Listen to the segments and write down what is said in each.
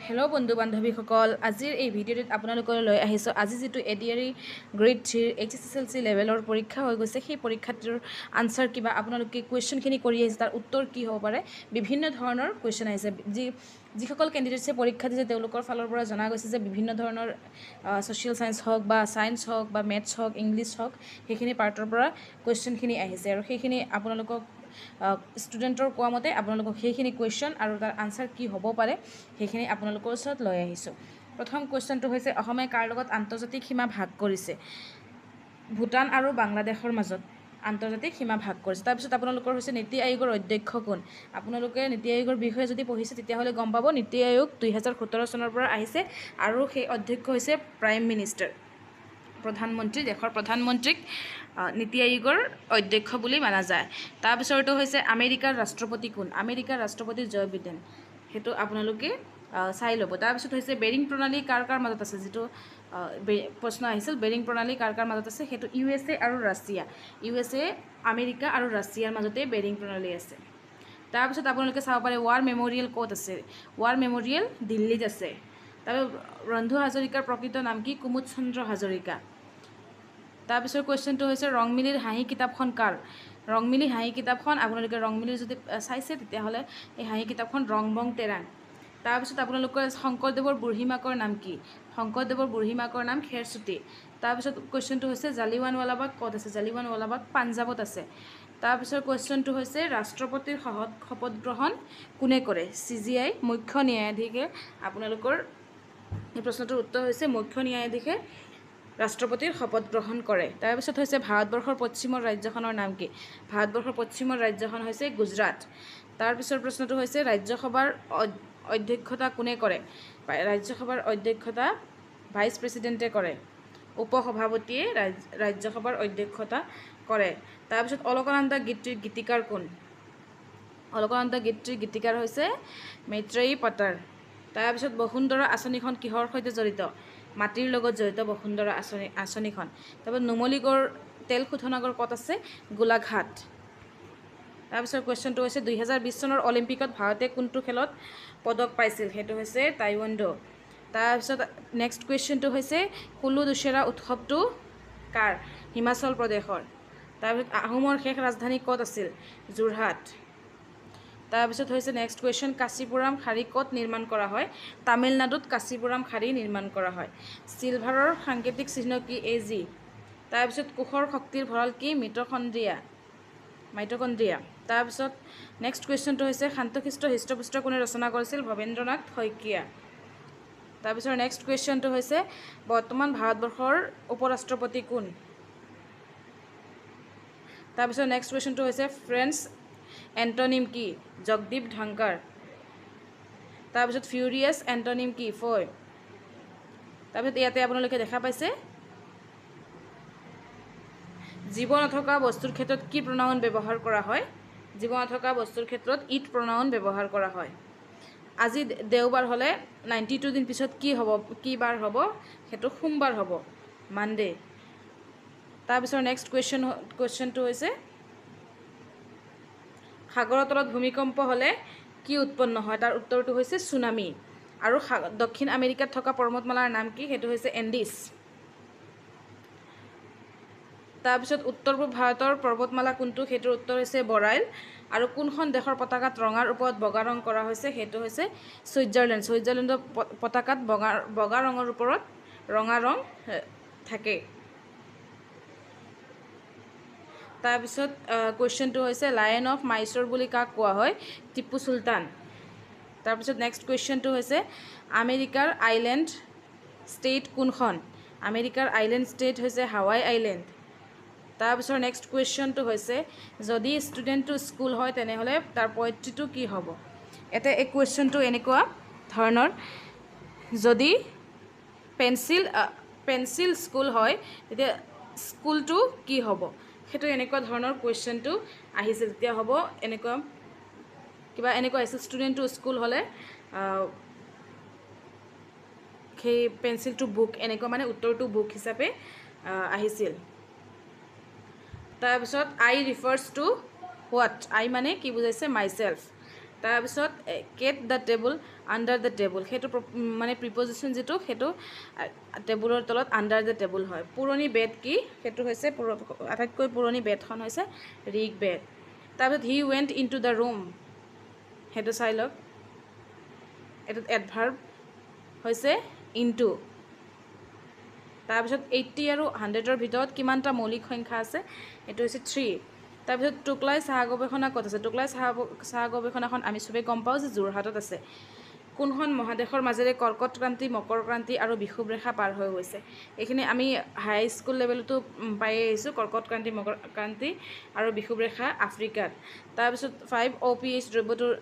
Hello' বন্ধু বান্ধৱীসকল, আজিৰ এই ভিডিঅ'টোত আপোনালোকলৈ লৈ আহিছোঁ আজি যিটো এডিআৰই গ্ৰেড 3 HSSLC লেভেলৰ পৰীক্ষা হৈ গৈছে, সেই পৰীক্ষাটোৰ আনচাৰ কিবা আপোনালোকে কুৱেশ্যনখিনি কৰি আহিছে, তাৰ উত্তৰ কি হ'ব পাৰে। বিভিন্ন ধৰণৰ কুৱেশ্যন আহিছে। যিসকল কেণ্ডিডেটছে পৰীক্ষা দিছে তেওঁলোকৰ ফালৰ পৰা জনা গৈছে যে বিভিন্ন ধৰণৰ ছ'চিয়েল ছায়েন্স হওক বা ছায়েন্স হওক বা মেথছ হওক, ইংলিছ হওক, সেইখিনি পাৰ্টৰ পৰা কুৱেশ্যনখিনি আহিছে আৰু সেইখিনি আপোনালোকক ষ্টুডেণ্টৰ কোৱা মতে আপোনালোকক সেইখিনি কুৱেশ্যন আৰু তাৰ আনচাৰ কি হ'ব পাৰে সেইখিনি আপোনালোকৰ ওচৰত লৈ আহিছোঁ। প্ৰথম কুৱেশ্যনটো হৈছে, অসমে কাৰ লগত আন্তৰ্জাতিক সীমা ভাগ কৰিছে? ভূটান আৰু বাংলাদেশৰ মাজত আন্তৰ্জাতিক সীমা ভাগ কৰিছে। তাৰপিছত আপোনালোকৰ হৈছে নীতি আয়োগৰ অধ্যক্ষ কোন? আপোনালোকে নীতি আয়োগৰ বিষয়ে যদি পঢ়িছে তেতিয়াহ'লে গম পাব, নীতি আয়োগ 2017 চনৰ পৰা আহিছে আৰু সেই অধ্যক্ষ হৈছে প্ৰাইম মিনিষ্টাৰ, প্ৰধানমন্ত্ৰী। দেশৰ প্ৰধানমন্ত্ৰীক নীতি আয়োগৰ অধ্যক্ষ বুলি মানা যায়। তাৰপিছৰটো হৈছে আমেৰিকাৰ ৰাষ্ট্ৰপতি কোন? আমেৰিকাৰ ৰাষ্ট্ৰপতি জয় বিডেন। সেইটো আপোনালোকে চাই ল'ব। তাৰপিছত হৈছে বেৰিং প্ৰণালী কাৰ কাৰ মাজত আছে? যিটো প্ৰশ্ন আহিছিল, বেৰিং প্ৰণালী কাৰ কাৰ মাজত আছে, সেইটো USA আৰু ৰাছিয়া। USA, আমেৰিকা আৰু ৰাছিয়াৰ মাজতে বেৰিং প্ৰণালী আছে। তাৰপিছত আপোনালোকে চাব পাৰে ৱাৰ মেম'ৰিয়েল ক'ত আছে? ৱাৰ মেম'ৰিয়েল দিল্লীত আছে। তাৰপিছত ৰন্ধু হাজৰিকাৰ প্ৰকৃত নাম কি? কুমুদ চন্দ্ৰ হাজৰিকা। তাৰপিছৰ কুৱেশ্যনটো হৈছে ৰংমিলিৰ হাঁহি কিতাপখন কাৰ? ৰংমিলি হাঁহি কিতাপখন আপোনালোকে ৰংমিলিৰ যদি চাইছে তেতিয়াহ'লে এই হাঁহি কিতাপখন ৰং বং তেৰাং। তাৰপিছত আপোনালোকৰ শংকৰদেৱৰ বুঢ়ী মাকৰ নাম কি? শংকৰদেৱৰ বুঢ়ী মাকৰ নাম খেৰচুটি। তাৰপিছত কুৱেশ্যনটো হৈছে জালিৱানৱালাবাগ ক'ত আছে? জালিৱানৱালাবাগ পাঞ্জাৱত আছে। তাৰপিছৰ কুৱেশ্যনটো হৈছে ৰাষ্ট্ৰপতিৰ শপত গ্ৰহণ কোনে কৰে? CGI, মুখ্য ন্যায়াধীশে। আপোনালোকৰ এই প্ৰশ্নটোৰ উত্তৰ হৈছে মুখ্য ন্যায়াধীশে ৰাষ্ট্ৰপতিৰ শপত গ্ৰহণ কৰে। তাৰপিছত হৈছে ভাৰতবৰ্ষৰ পশ্চিমৰ ৰাজ্যখনৰ নাম কি? ভাৰতবৰ্ষৰ পশ্চিমৰ ৰাজ্যখন হৈছে গুজৰাট। তাৰপিছৰ প্ৰশ্নটো হৈছে ৰাজ্যসভাৰ অধ্যক্ষতা কোনে কৰে? ৰাজ্যসভাৰ অধ্যক্ষতা ভাইচ প্ৰেছিডেণ্টে কৰে। উপসভাপতিয়ে ৰাজ্যসভাৰ অধ্যক্ষতা কৰে। তাৰপিছত অলকানন্দা গীতিৰ গীতিকাৰ কোন? অলকানন্দা গীতিৰ গীতিকাৰ হৈছে মৈত্ৰেয়ী পাটাৰ। তাৰপিছত বসুন্ধৰা আঁচনিখন কিহৰ সৈতে জড়িত? মাটিৰ লগত জড়িত বসুন্ধৰা আঁচনিখন। তাৰপিছত নুমলীগড় তেল শোধনাগাৰ ক'ত আছে? গোলাঘাট। তাৰপিছত কুৱেশ্যনটো হৈছে 2020 চনৰ অলিম্পিকত ভাৰতে কোনটো খেলত পদক পাইছিল? সেইটো হৈছে টাইকোৱাণ্ডো। তাৰপিছত নেক্সট কুৱেশ্যনটো হৈছে কুলু দশেৰা উৎসৱটো কাৰ? হিমাচল প্ৰদেশৰ। তাৰপিছত আহোমৰ শেষ ৰাজধানী ক'ত আছিল? যোৰহাট। তাৰপিছত হৈছে নেক্সট কুৱেশ্যন, কাঞ্চীপুৰম খাৰী ক'ত নিৰ্মাণ কৰা হয়? তামিলনাডুত কাঞ্চীপুৰম খাৰী নিৰ্মাণ কৰা হয়। চিলভাৰৰ সাংকেতিক চিহ্ন কি? AG। তাৰপিছত কোষৰ শক্তিৰ ভঁৰাল কি? মাইটকণ্ড্ৰিয়া। তাৰপিছত নেক্সট কুৱেশ্যনটো হৈছে শান্তশিষ্ট হৃষ্টপুষ্ট কোনে ৰচনা কৰিছিল? ভৱেন্দ্ৰনাথ শইকীয়া। তাৰপিছত নেক্সট কুৱেশ্যনটো হৈছে বৰ্তমান ভাৰতবৰ্ষৰ উপৰাষ্ট্ৰপতি কোন? তাৰপিছত নেক্সট কুৱেশ্যনটো হৈছে ফ্ৰেঞ্চ এণ্টনিম কি? জগদীপ ধনখড়। তাৰপিছত ফিউৰিয়াছ এণ্টনিম কি? ফয়। তাৰপিছত ইয়াতে আপোনালোকে দেখা পাইছে জীৱ নথকা বস্তুৰ ক্ষেত্ৰত কি প্ৰনাউন ব্যৱহাৰ কৰা হয়? জীৱ নথকা বস্তুৰ ক্ষেত্ৰত ইট প্ৰনাউন ব্যৱহাৰ কৰা হয়। আজি দেওবাৰ হ'লে 92 দিন পিছত কি হ'ব? কি বাৰ হ'ব? সেইটো সোমবাৰ হ'ব, মানডে'। তাৰপিছত নেক্সট কুৱেশ্যনটো হৈছে সাগৰৰ তলত ভূমিকম্প হ'লে কি উৎপন্ন হয়? তাৰ উত্তৰটো হৈছে চুনামি। আৰু দক্ষিণ আমেৰিকাত থকা পৰ্বতমালাৰ নাম কি? সেইটো হৈছে এণ্ডিছ। তাৰপিছত উত্তৰ পূব ভাৰতৰ পৰ্বতমালা কোনটো? সেইটোৰ উত্তৰ হৈছে বৰাইল। আৰু কোনখন দেশৰ পতাকাত ৰঙাৰ ওপৰত বগা ৰং কৰা হৈছে? সেইটো হৈছে ছুইজাৰলেণ্ড। ছুইজাৰলেণ্ডৰ পতাকাত বগা ৰঙৰ ওপৰত ৰঙা ৰং থাকে। তাৰপিছত কুৱেশ্যনটো হৈছে লায়ন অফ মাইচৰ বুলি কাক কোৱা হয়? টিপু চুলতান। তাৰপিছত নেক্সট কুৱেশ্যনটো হৈছে আমেৰিকাৰ আইলেণ্ড ষ্টেট কোনখন? আমেৰিকাৰ আইলেণ্ড ষ্টেট হৈছে হাৱাই আইলেণ্ড। তাৰপিছত নেক্সট কুৱেশ্যনটো হৈছে যদি ষ্টুডেণ্টটো স্কুল হয় তেনেহ'লে তাৰ পয়ত্ৰীটো কি হ'ব? ইয়াতে এই কুৱেশ্যনটো এনেকুৱা ধৰণৰ, যদি পেঞ্চিল স্কুল হয় তেতিয়া স্কুলটো কি হ'ব? সেইটো এনেকুৱা ধৰণৰ কুৱেশ্যনটো আহিছিল। তেতিয়া হ'ব এনেকুৱা কিবা এনেকুৱা আহিছিল, ষ্টুডেণ্টটো স্কুল হ'লে সেই পেঞ্চিলটো বুক, এনেকুৱা মানে উত্তৰটো বুক হিচাপে আহিছিল। তাৰপিছত I refers to what? I মানে কি বুজাইছে? মাইছেল্ফ। তাৰপিছত cat the table under the table, সেইটো মানে প্ৰিপজিশ্যন যিটো সেইটো টেবুলৰ তলত আণ্ডাৰ দ্য টেবুল হয়। পুৰণি বেদ কি, সেইটো হৈছে আটাইতকৈ পুৰণি বেদখন হৈছে ঋগ বেদ। তাৰপিছত he went into the room, সেইটো চাই লওক, এইটোত এডভাৰ্ব হৈছে ইনটু। তাৰপিছত 80 আৰু 100ৰ ভিতৰত কিমানটা মৌলিক সংখ্যা আছে, এইটো হৈছে 3। তাৰপিছত টোকলাই চাহ গৱেষণা ক'ত আছে? টোকলাই চাহ গৱেষণাখন আমি চবেই গম পাওঁ যে যোৰহাটত আছে। কোনখন মহাদেশৰ মাজেৰে কৰ্কট ক্ৰান্তি, মকৰ ক্ৰান্তি আৰু বিষুৱ ৰেখা পাৰ হৈ গৈছে? এইখিনি আমি হাইস্কুল লেভেলতো পাই আহিছোঁ, কৰ্কট ক্ৰান্তি, মকৰ ক্ৰান্তি আৰু বিষুৱ ৰেখা আফ্ৰিকাত। তাৰপিছত 5OPH দ্ৰব্যটোৰ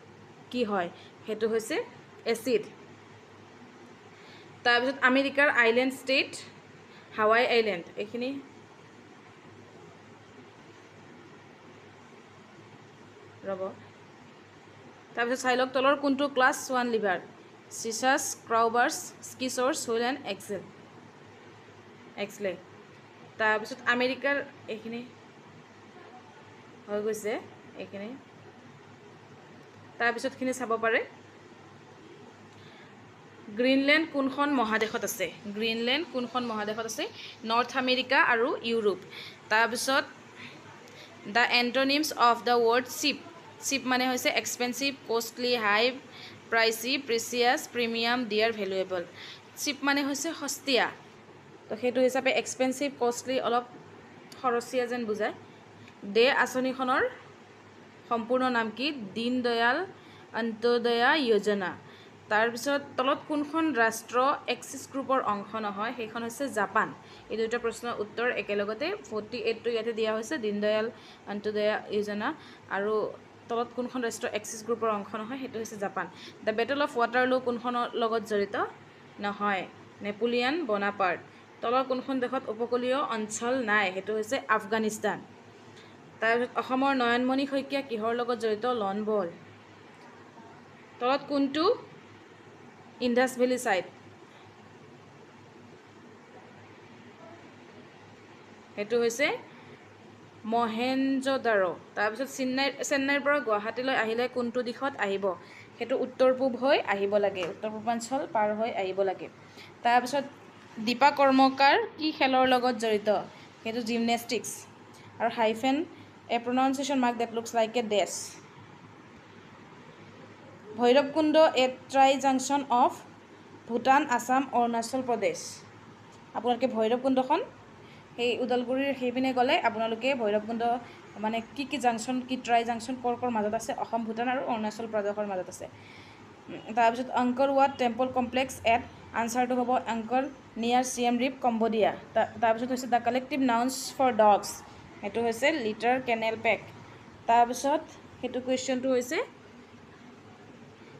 কি হয়, সেইটো হৈছে এচিড। তাৰপিছত আমেৰিকাৰ আইলেণ্ড ষ্টেট হাৱাই আইলেণ্ড, এইখিনি ৰ'ব। তাৰপিছত চাই লওক তলৰ কোনটো class 1 lever? Seesaws, crowbars, scissors, wheel and axle. তাৰপিছত আমেৰিকাৰ, এইখিনি হৈ গৈছে এইখিনি। তাৰপিছতখিনি চাব পাৰে। গ্ৰীণলেণ্ড কোনখন মহাদেশত আছে? গ্ৰীণলেণ্ড কোনখন মহাদেশত আছে? নৰ্থ আমেৰিকা আৰু ইউৰোপ। তাৰপিছত দ্য এণ্টনিমছ অফ দ্য ৱৰ্ড চিপ। চিপ মানে হৈছে এক্সপেঞ্চিভ, কষ্টলি, হাই প্ৰাইচি, প্ৰিচিয়াছ, প্ৰিমিয়াম, ডিয়াৰ, ভেলুৱেবল। চিপ মানে হৈছে সস্তীয়া, তো সেইটো হিচাপে এক্সপেঞ্চিভ, কষ্টলি অলপ খৰচীয়া যেন বুজায়। ডে আঁচনিখনৰ সম্পূৰ্ণ নাম কি? দীন দয়াল অন্ত্যোদয়া যোজনা। তাৰপিছত তলত কোনখন ৰাষ্ট্ৰ এক্সিছ গ্ৰুপৰ অংশ নহয়? সেইখন হৈছে জাপান। এই দুটা প্ৰশ্নৰ উত্তৰ একেলগতে 48টো ইয়াতে দিয়া হৈছে, দীন দয়াল অন্ত্যোদয়া যোজনা, আৰু তলত কোনখন ৰাষ্ট্ৰ এক্সিছ গ্ৰুপৰ অংশ নহয়, সেইটো হৈছে Japan. The battle of Waterloo কোনখনৰ লগত জড়িত? নহয়, নেপোলিয়ান বনাপাৰ্ট। তলৰ কোনখন দেশত উপকূলীয় অঞ্চল নাই? সেইটো হৈছে আফগানিস্তান। তাৰপিছত অসমৰ নয়নমণি শইকীয়া কিহৰ লগত জড়িত? লন বল। তলত কোনটো ইণ্ডাছ ভেলী চাইট? সেইটো হৈছে মহেঞ্জোদাৰো। তাৰপিছত চেন্নাইৰ পৰা গুৱাহাটীলৈ আহিলে কোনটো দিশত আহিব? সেইটো উত্তৰ পূব হৈ আহিব লাগে, উত্তৰ পূৰ্বাঞ্চল পাৰ হৈ আহিব লাগে। তাৰপিছত দীপা কৰ্মকাৰ কি খেলৰ লগত জড়িত? সেইটো জিমনেষ্টিক্স। আৰু hyphen a pronunciation mark that looks like a dash. Bhairabkunda a tri junction of Bhutan, Assam, Arunachal Pradesh. আপোনালোকে ভৈৰৱকুণ্ডখন সেই ওদালগুৰিৰ সেইপিনে গ'লে আপোনালোকে ভৈৰৱকুণ্ড মানে কি জাংচন, কি ট্ৰাই জাংচন ক'ৰ মাজত আছে? অসম, ভূটান আৰু অৰুণাচল প্ৰদেশৰ মাজত আছে। তাৰপিছত Angkor Wat temple complex at, আনচাৰটো হ'ব Angkor near Siem Reap, Cambodia. তাৰপিছত হৈছে the collective nouns for dogs, সেইটো হৈছে লিটাৰ, কেনেল, পেক। তাৰপিছত সেইটো কুৱেশ্যনটো হৈছে,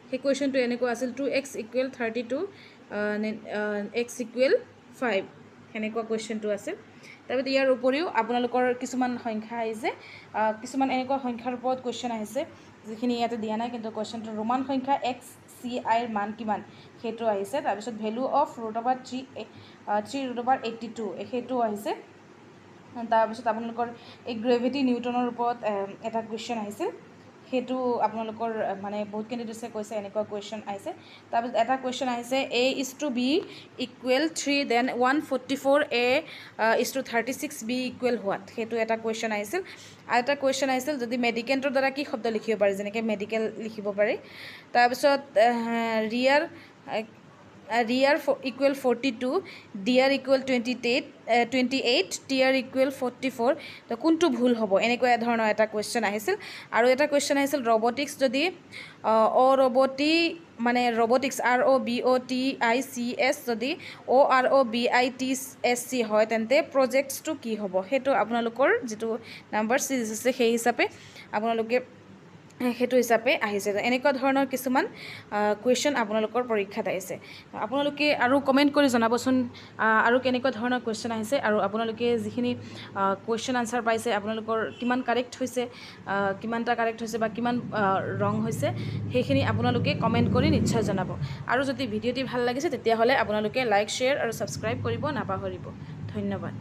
সেই কুৱেশ্যনটো এনেকুৱা আছিল 2x = 32 x = 5, সেনেকুৱা কুৱেশ্যনটো আছিল। তাৰপিছত ইয়াৰ উপৰিও আপোনালোকৰ কিছুমান সংখ্যা আহিছে, কিছুমান এনেকুৱা সংখ্যাৰ ওপৰত কুৱেশ্যন আহিছে যিখিনি ইয়াতে দিয়া নাই, কিন্তু কুৱেশ্যনটো ৰোমান সংখ্যা XCIৰ মান কিমান সেইটো আহিছে। তাৰপিছত ভেলু অফ √3√82 সেইটো আহিছে। তাৰপিছত আপোনালোকৰ এই গ্ৰেভিটি নিউটনৰ ওপৰত এটা কুৱেশ্যন আহিছিল, সেইটো আপোনালোকৰ মানে বহুত কেণ্ডিডেটছে কৈছে এনেকুৱা কুৱেশ্যন আহিছে। তাৰপিছত এটা কুৱেশ্যন আহিছে A:B = 3, then 144 A:36 B = what, সেইটো এটা কুৱেশ্যন আহিছিল। আৰু এটা কুৱেশ্যন আহিছিল যদি মেডিকেণ্টৰ দ্বাৰা কি শব্দ লিখিব পাৰি, যেনেকৈ মেডিকেল লিখিব পাৰি। তাৰপিছত ৰিয়াৰ = 42, ডিয়াৰ = 28, টিয়াৰ = 44, তো কোনটো ভুল হ'ব? এনেকুৱা ধৰণৰ এটা কুৱেশ্যন আহিছিল। আৰু এটা কুৱেশ্যন আহিছিল ৰবটিক্স যদি মানে ৰবটিক্স ROBOTICS যদি OROBITSC হয়, তেন্তে প্ৰজেক্টছটো কি হ'ব? সেইটো আপোনালোকৰ যিটো নাম্বাৰ চিৰিজ আছে সেই হিচাপে আপোনালোকে সেইটো হিচাপে আহিছে। এনেকুৱা ধৰণৰ কিছুমান কুৱেশ্যন আপোনালোকৰ পৰীক্ষাত আহিছে। আপোনালোকে আৰু কমেণ্ট কৰি জনাবচোন আৰু কেনেকুৱা ধৰণৰ কুৱেশ্যন আহিছে, আৰু আপোনালোকে যিখিনি কুৱেশ্যন আনচাৰ পাইছে আপোনালোকৰ কিমান কাৰেক্ট হৈছে, কিমানটা কাৰেক্ট হৈছে বা কিমান ৰং হৈছে, সেইখিনি আপোনালোকে কমেণ্ট কৰি নিশ্চয় জনাব। আৰু যদি ভিডিঅ'টি ভাল লাগিছে তেতিয়াহ'লে আপোনালোকে লাইক, শ্বেয়াৰ আৰু ছাবস্ক্ৰাইব কৰিব নাপাহৰিব। ধন্যবাদ।